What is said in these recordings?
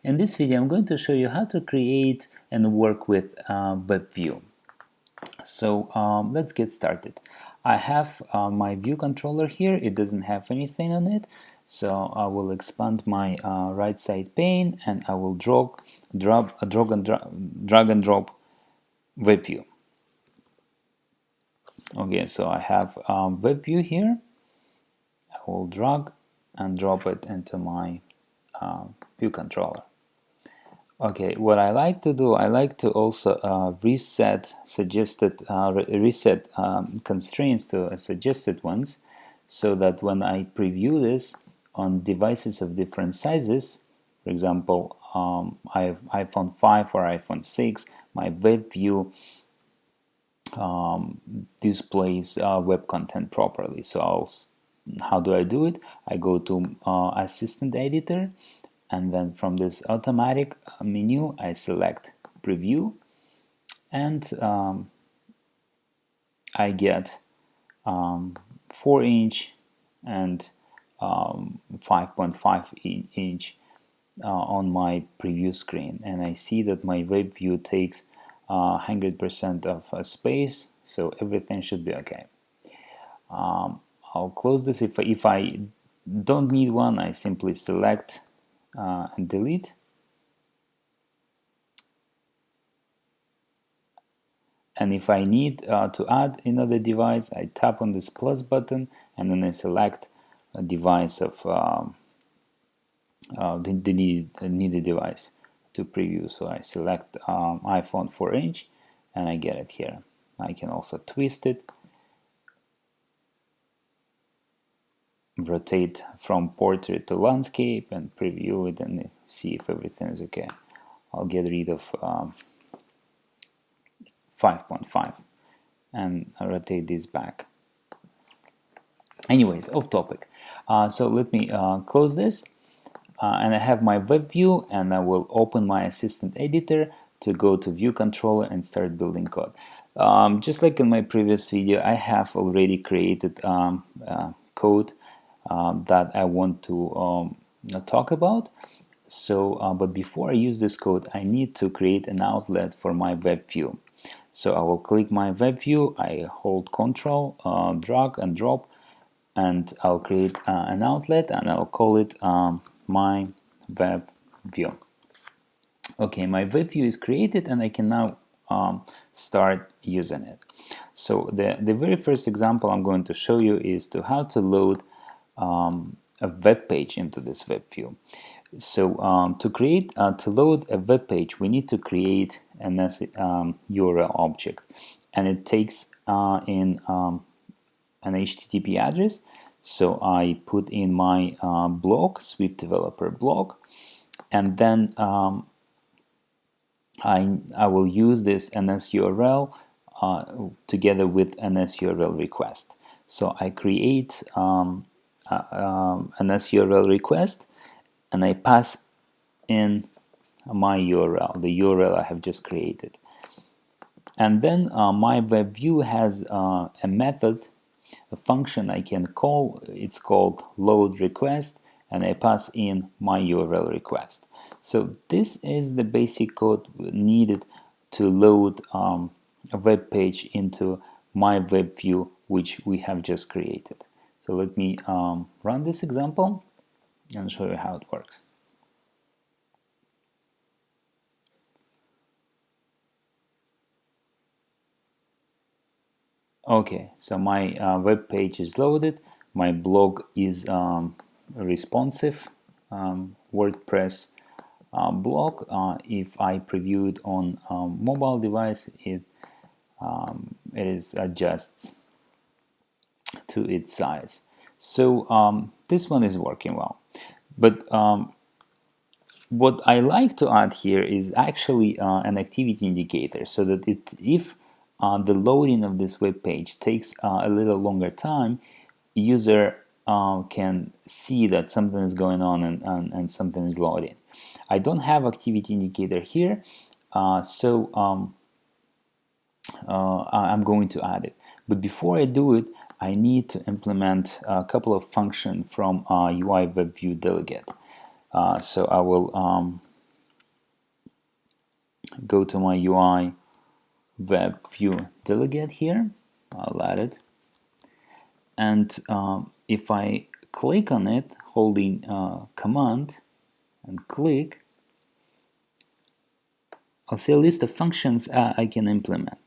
In this video, I'm going to show you how to create and work with WebView. So let's get started. I have my view controller here. It doesn't have anything on it. So I will expand my right side pane and I will drag and drop WebView. Okay, so I have WebView here. I will drag and drop it into my view controller. Okay, what I like to do, I like to also reset constraints to suggested ones, so that when I preview this on devices of different sizes, for example, I have iPhone 5 or iPhone 6, my WebView displays web content properly. So how do I do it? I go to Assistant Editor, and then from this automatic menu I select preview, and I get 4-inch and 5.5 inch on my preview screen, and I see that my web view takes 100% of space, so everything should be okay. I'll close this. If I don't need one, I simply select and delete. And if I need to add another device, I tap on this plus button and then I select a device of the needed device to preview. So I select iPhone 4-inch and I get it here. I can also twist it, rotate from portrait to landscape and preview it and see if everything is okay. I'll get rid of 5.5 and rotate this back. Anyways, off topic. So let me close this and I have my web view, and I will open my Assistant Editor to go to View Controller and start building code. Just like in my previous video, I have already created code that I want to talk about. So, but before I use this code, I need to create an outlet for my web view. So I will click my web view, I hold Control, drag and drop, and I'll create an outlet and I'll call it my web view. Okay, my web view is created and I can now start using it. So the very first example I'm going to show you is how to load a web page into this web view. So to load a web page, we need to create an URL object, and it takes in an HTTP address. So I put in my blog, Swift Developer blog, and then I will use this NSURL together with NSURL request. So I create an NSURL request, and I pass in my URL, the URL I have just created. And then my web view has a method, a function I can call. It's called load request, and I pass in my URL request. So this is the basic code needed to load a web page into my web view, which we have just created. So let me run this example and show you how it works. Okay, so my web page is loaded. My blog is responsive WordPress blog. If I preview it on mobile device, it is adjusts to its size. So this one is working well. But what I like to add here is actually an activity indicator, so that if the loading of this web page takes a little longer time, user can see that something is going on and something is loading. I don't have activity indicator here, so I'm going to add it. But before I do it, I need to implement a couple of functions from UIWebViewDelegate. So I will go to my UI web view delegate here. I'll add it, and if I click on it holding command and click, I'll see a list of functions I can implement.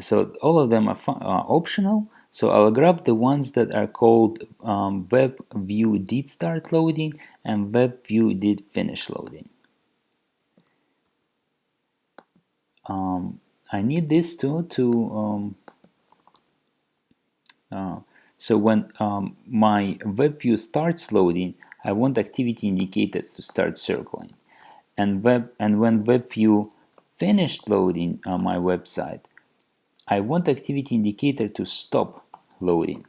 So all of them are optional, so I'll grab the ones that are called web view did start loading and web view did finish loading. I need these two to so when my web view starts loading, I want activity indicators to start circling, and when web view finished loading on my website, I want activity indicator to stop loading.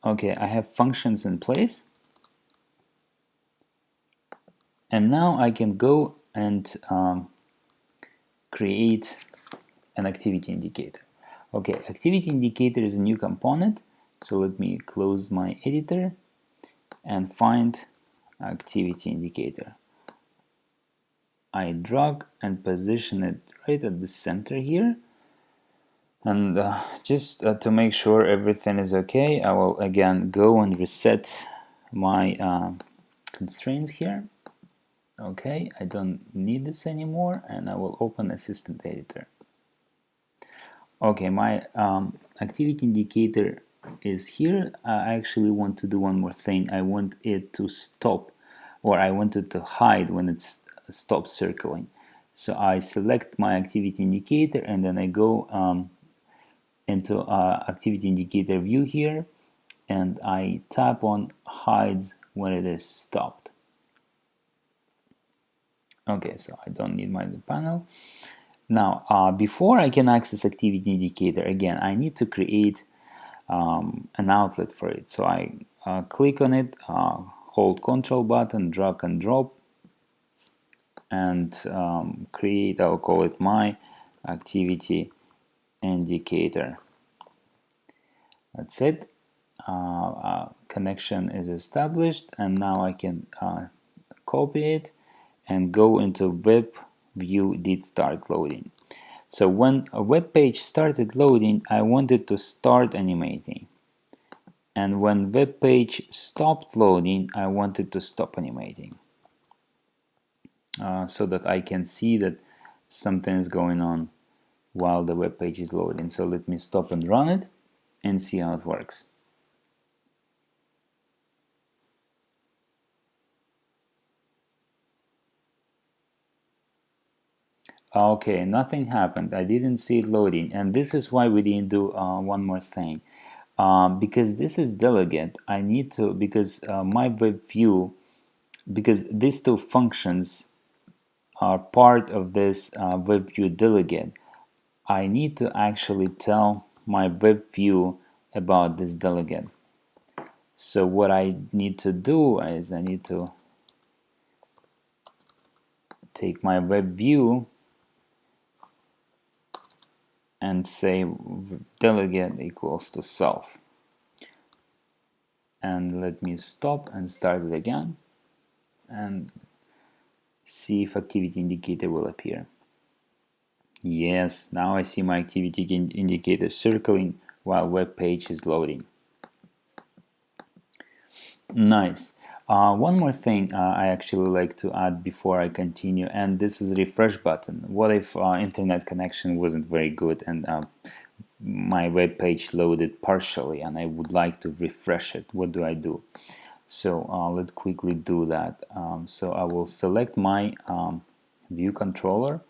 Okay, I have functions in place, and now I can go and create an activity indicator. Okay, activity indicator is a new component, so let me close my editor and find activity indicator. I drag and position it right at the center here, and just to make sure everything is okay, I will again go and reset my constraints here. Okay, I don't need this anymore, and I will open Assistant Editor. Okay, my activity indicator is here. I actually want to do one more thing. I want it to stop, or I want it to hide when it stops circling. So I select my activity indicator, and then I go into activity indicator view here, and I tap on hides when it is stopped. Okay, so I don't need my panel. Now, before I can access activity indicator, again, I need to create an outlet for it. So I click on it, hold Control button, drag and drop, and create, I'll call it my activity indicator. That's it. Connection is established, and now I can copy it and go into web view did start loading. So when a web page started loading, I wanted to start animating, and when web page stopped loading, I wanted to stop animating, so that I can see that something is going on while the web page is loading. So let me stop and run it and see how it works. Okay, nothing happened. I didn't see it loading, and this is why we didn't do one more thing. Because this is delegate, I need to, because my web view, because these two functions are part of this web view delegate, I need to actually tell my web view about this delegate. So what I need to do is I need to take my web view and say delegate equals to self. And let me stop and start it again and see if activity indicator will appear. Yes, now I see my activity indicator circling while web page is loading. Nice. One more thing I actually like to add before I continue, and this is refresh button. What if internet connection wasn't very good and my web page loaded partially and I would like to refresh it? What do I do? So let's quickly do that. So I will select my view controller.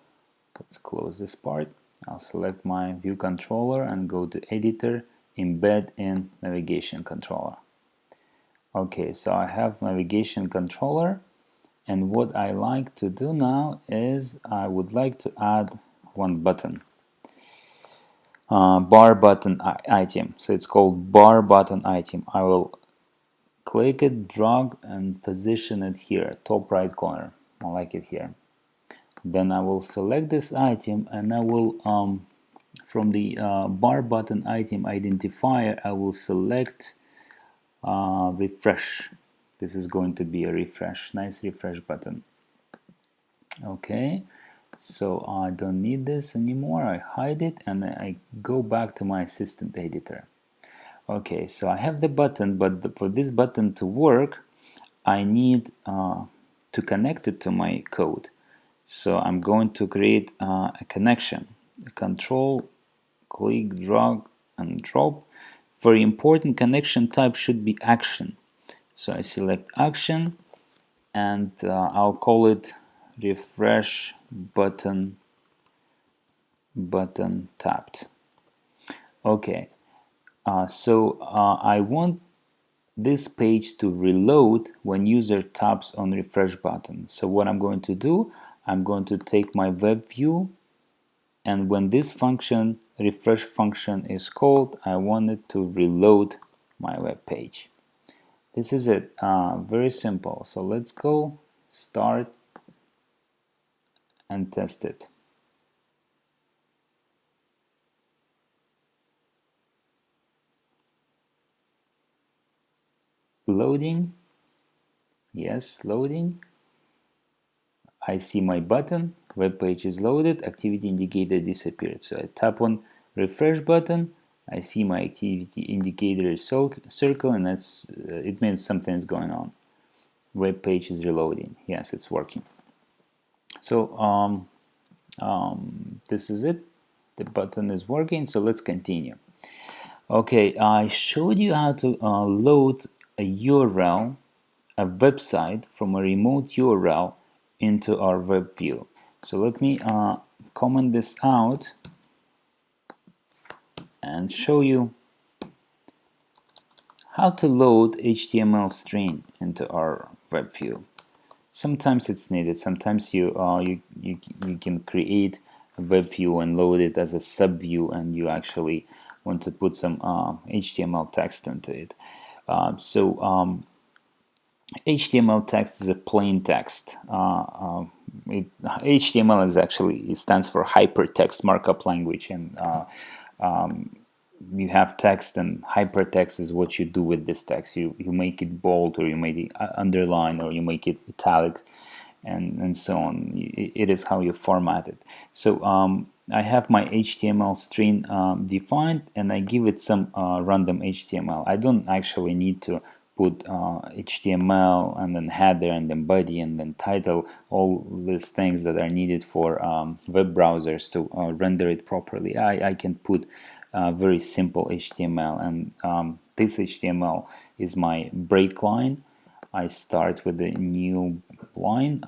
Let's close this part. I'll select my view controller and go to editor, embed in navigation controller. Okay, so I have navigation controller, and what I like to do now is I would like to add one button, bar button item. So it's called bar button item. I will click it, drag and position it here, top right corner. I like it here. Then I will select this item, and I will from the bar button item identifier, I will select refresh. This is going to be a refresh, nice refresh button. Okay, So I don't need this anymore. I hide it and I go back to my assistant editor. Okay, so I have the button, but for this button to work, I need to connect it to my code. So I'm going to create a connection. Control, click, drag, and drop. Very important, connection type should be action. So I select action, and I'll call it refresh button tapped. Okay, I want this page to reload when user taps on refresh button. So what I'm going to do, I'm going to take my web view, and when this function, refresh function, is called, I want it to reload my web page. This is it. Very simple. So let's go start and test it. Loading. Yes, loading. I see my button, web page is loaded, activity indicator disappeared. So I tap on refresh button, I see my activity indicator is circle, and it means something is going on. Web page is reloading. Yes, it's working. So this is it. The button is working, so let's continue. Okay, I showed you how to load a URL, a website from a remote URL into our web view. So let me comment this out and show you how to load HTML string into our web view. Sometimes it's needed. Sometimes you can create a web view and load it as a sub view, and you actually want to put some HTML text into it. HTML text is a plain text. HTML is actually, it stands for hypertext markup language, and you have text, and hypertext is what you do with this text. You make it bold, or you make it underline, or you make it italic, and so on. It is how you format it. So I have my HTML string defined, and I give it some random HTML. I don't actually need to put HTML and then header and then body and then title, all these things that are needed for web browsers to render it properly. I can put very simple HTML, and this HTML is my break line. I start with a new line,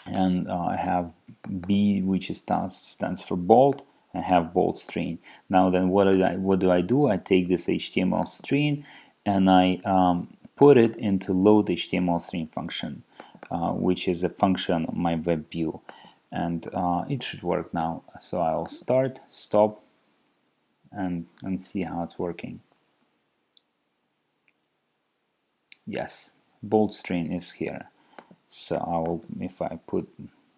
and I have B, which stands for bold. I have bold string. Now then, what do I do? I take this HTML string and I put it into load HTML string function, which is a function of my web view, and it should work now. So I'll start, stop, and see how it's working. Yes, bold string is here. So I will, if I put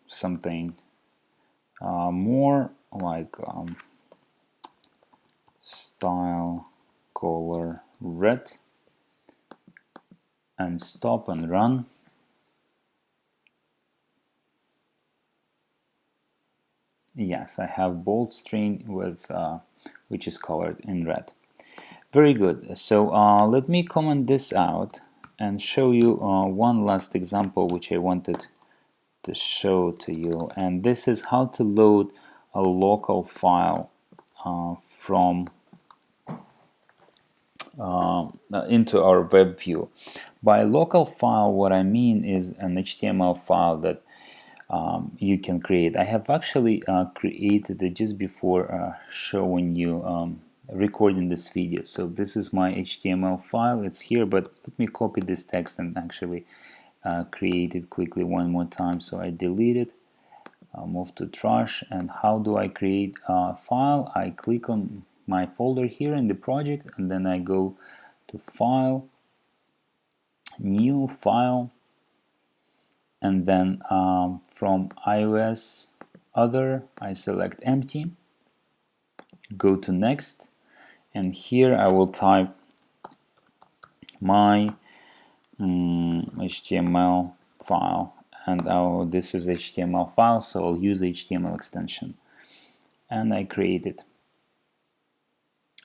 something more like style color red, and stop and run, yes, I have bold string with which is colored in red. Very good. So let me comment this out and show you one last example which I wanted to show to you, and this is how to load a local file from into our web view. By local file, what I mean is an HTML file that you can create. I have actually created it just before showing you recording this video. So this is my HTML file. It's here, but let me copy this text and actually create it quickly one more time. So I delete it. I'll move to trash. And how do I create a file? I click on my folder here in the project, and then I go to File, New File, and then from iOS Other, I select Empty, go to Next, and here I will type my HTML file, and this is HTML file, so I'll use HTML extension, and I create it.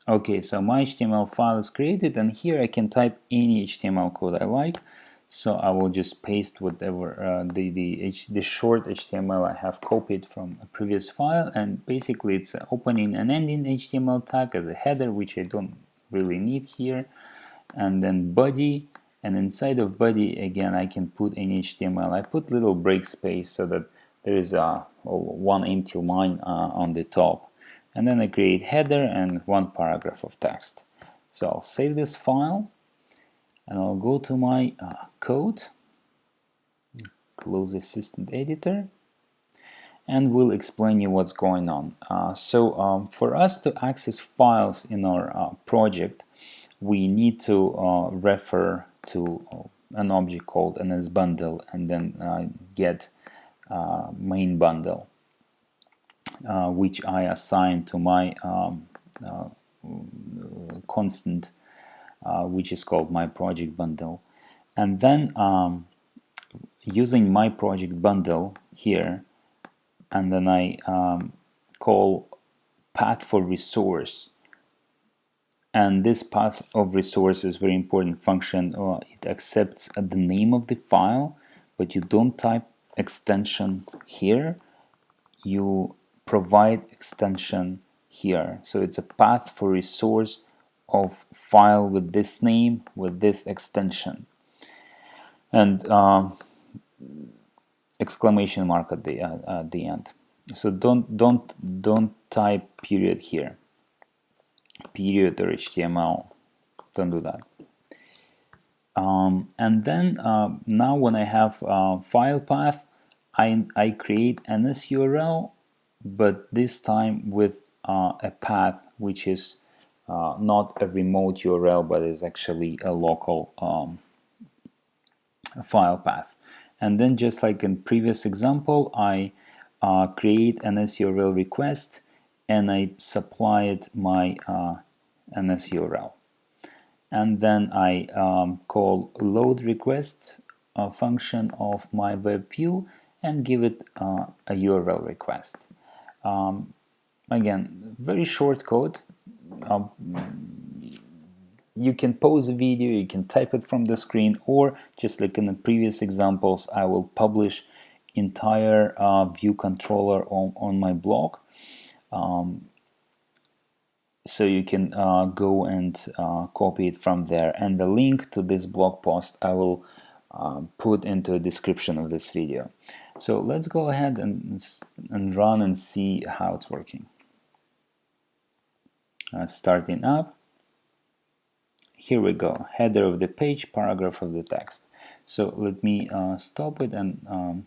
Okay, so my HTML file is created, and here I can type any HTML code I like. So I will just paste whatever the short HTML I have copied from a previous file, and basically it's an opening and ending HTML tag as a header, which I don't really need here, and then body, and inside of body again I can put any HTML. I put little break space so that there is one empty line on the top, and then I create header and one paragraph of text. So I'll save this file, and I'll go to my code, close Assistant Editor, and we'll explain you what's going on. For us to access files in our project, we need to refer to an object called NSBundle and then get main bundle, which I assign to my constant, which is called my project bundle. And then using my project bundle here, and then I call path for resource. And this path of resource is very important function. It accepts the name of the file, but you don't type extension here. You provide extension here. So it's a path for resource of file with this name, with this extension, and exclamation mark at the end. So don't type period here, period or HTML. Don't do that. And then now when I have file path, I create an SURL, but this time with a path which is not a remote URL, but is actually a local file path. And then, just like in previous example, I create an SURL request and I supply it my NSURL. And then I call load request function of my web view and give it a URL request. Again, very short code. You can pause the video, you can type it from the screen, or just like in the previous examples, I will publish entire view controller on my blog. So you can go and copy it from there, and the link to this blog post I will put into the description of this video. So let's go ahead and run and see how it's working. Starting up. Here we go, header of the page, paragraph of the text. So let me stop it and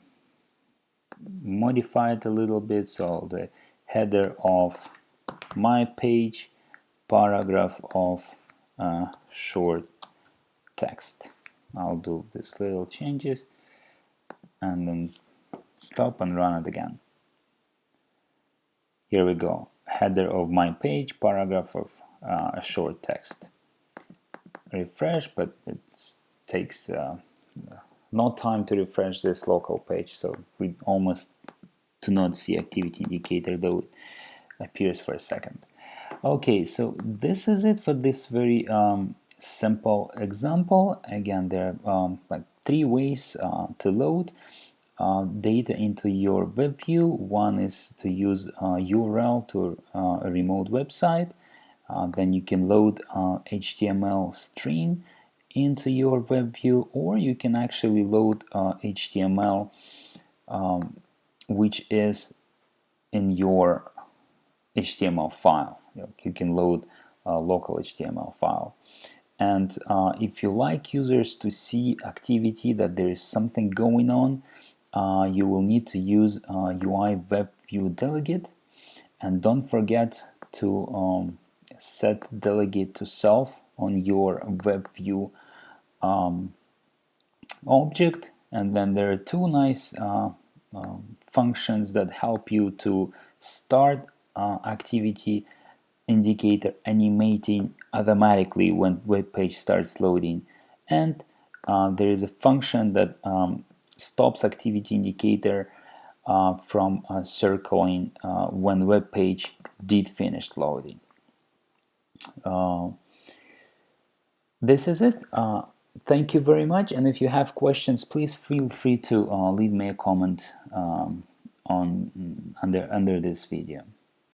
modify it a little bit. So the header of my page, paragraph of short text. I'll do these little changes and then stop and run it again. Here we go, header of my page, paragraph of short text. Refresh, but it takes no time to refresh this local page, so we almost do not see activity indicator, though it appears for a second. Okay, so this is it for this very simple example. Again, there are like 3 ways to load data into your web view. One is to use URL to a remote website. Then you can load HTML string into your web view, or you can actually load HTML which is in your HTML file. You can load a local HTML file. And if you like users to see activity, that there is something going on, you will need to use UIWebViewDelegate, and don't forget to set delegate to self on your web view object. And then there are 2 nice functions that help you to start activity indicator animating automatically when web page starts loading. And there is a function that stops activity indicator from circling when web page did finish loading. This is it. Thank you very much, and if you have questions, please feel free to leave me a comment under this video.